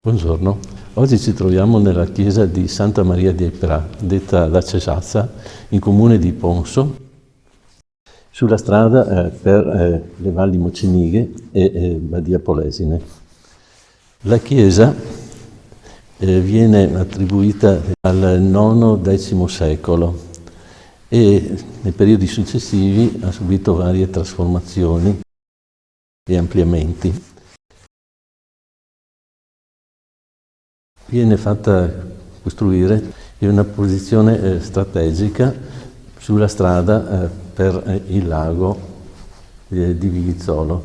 Buongiorno, oggi ci troviamo nella chiesa di Santa Maria dei Pra, detta La Cesazza, in comune di Ponso, sulla strada per le Valli Mocenighe e Badia Polesine. La chiesa viene attribuita al IX-X secolo e nei periodi successivi ha subito varie trasformazioni e ampliamenti. Viene fatta costruire in una posizione strategica sulla strada per il lago di Vivizzolo.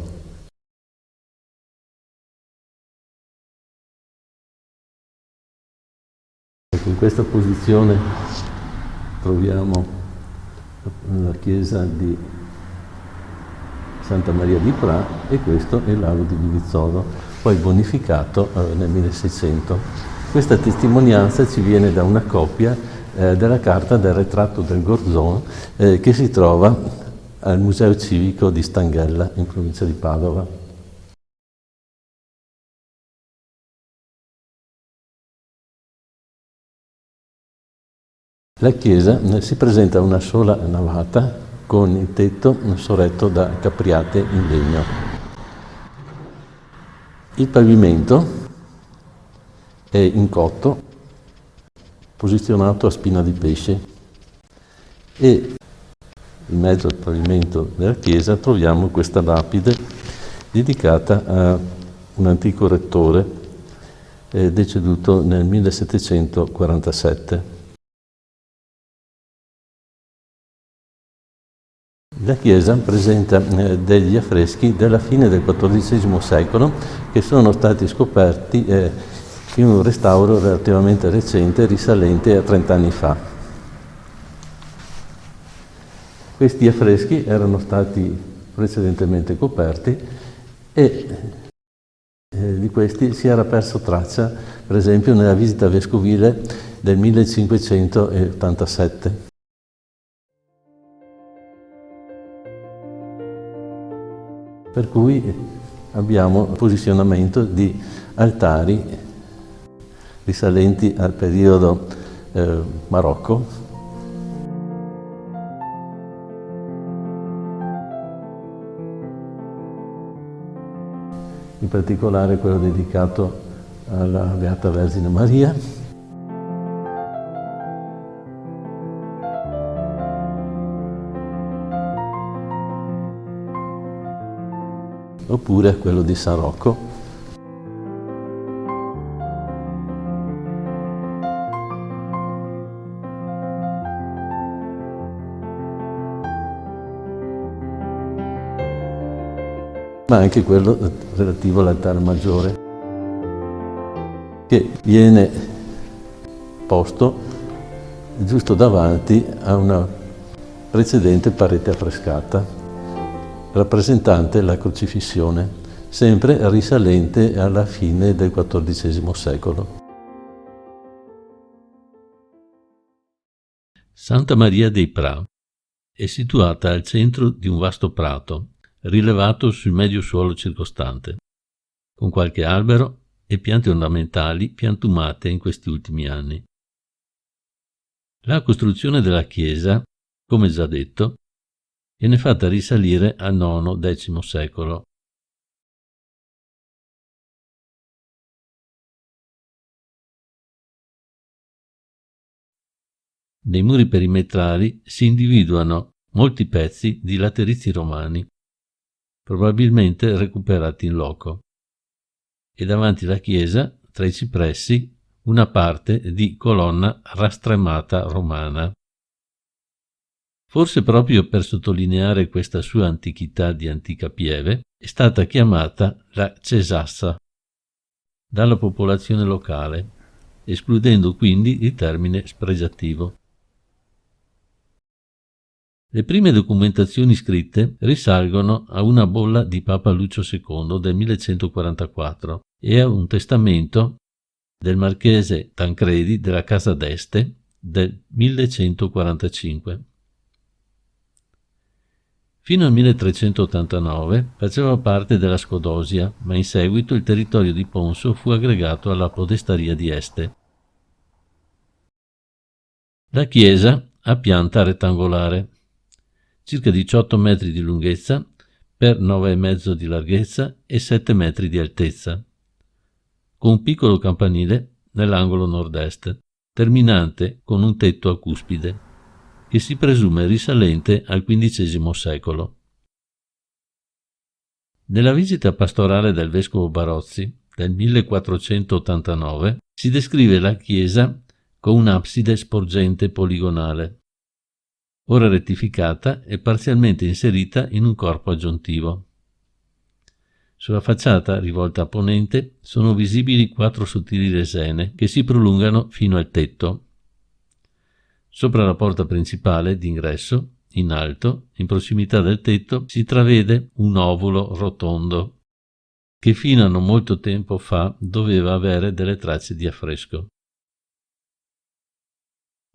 Ecco, in questa posizione troviamo la chiesa di Santa Maria di Pra e questo è il lago di Vivizzolo, poi bonificato nel 1600. Questa testimonianza ci viene da una copia della carta del ritratto del Gorzon che si trova al Museo Civico di Stanghella, in provincia di Padova. La chiesa si presenta a una sola navata con il tetto sorretto da capriate in legno. Il pavimento è in cotto, posizionato a spina di pesce, e in mezzo al pavimento della chiesa troviamo questa lapide dedicata a un antico rettore deceduto nel 1747. La chiesa presenta degli affreschi della fine del XIV secolo che sono stati scoperti in un restauro relativamente recente, risalente a 30 anni fa. Questi affreschi erano stati precedentemente coperti e di questi si era perso traccia, per esempio, nella visita vescovile del 1587. Per cui abbiamo il posizionamento di altari risalenti al periodo barocco. In particolare quello dedicato alla Beata Vergine Maria. Oppure quello di San Rocco. Ma anche quello relativo all'altare maggiore, che viene posto giusto davanti a una precedente parete affrescata, rappresentante la crocifissione, sempre risalente alla fine del XIV secolo. Santa Maria dei Pra è situata al centro di un vasto prato, rilevato sul medio suolo circostante, con qualche albero e piante ornamentali piantumate in questi ultimi anni. La costruzione della chiesa, come già detto, viene fatta risalire al IX-X secolo. Nei muri perimetrali si individuano molti pezzi di laterizi romani, probabilmente recuperati in loco, e davanti alla chiesa, tra i cipressi, una parte di colonna rastremata romana. Forse proprio per sottolineare questa sua antichità di antica pieve, è stata chiamata la Cesazza dalla popolazione locale, escludendo quindi il termine spregiativo. Le prime documentazioni scritte risalgono a una bolla di Papa Lucio II del 1144 e a un testamento del marchese Tancredi della Casa d'Este del 1145. Fino al 1389 faceva parte della Scodosia, ma in seguito il territorio di Ponso fu aggregato alla podestaria di Este. La chiesa ha pianta rettangolare, circa 18 metri di lunghezza per 9,5 di larghezza e 7 metri di altezza, con un piccolo campanile nell'angolo nord-est, terminante con un tetto a cuspide, che si presume risalente al XV secolo. Nella visita pastorale del vescovo Barozzi del 1489 si descrive la chiesa con un'abside sporgente poligonale, ora rettificata e parzialmente inserita in un corpo aggiuntivo. Sulla facciata, rivolta a ponente, sono visibili 4 sottili lesene che si prolungano fino al tetto. Sopra la porta principale d'ingresso, in alto, in prossimità del tetto, si intravede un ovulo rotondo, che fino a non molto tempo fa doveva avere delle tracce di affresco.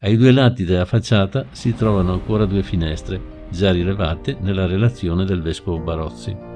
Ai 2 lati della facciata si trovano ancora 2 finestre, già rilevate nella relazione del vescovo Barozzi.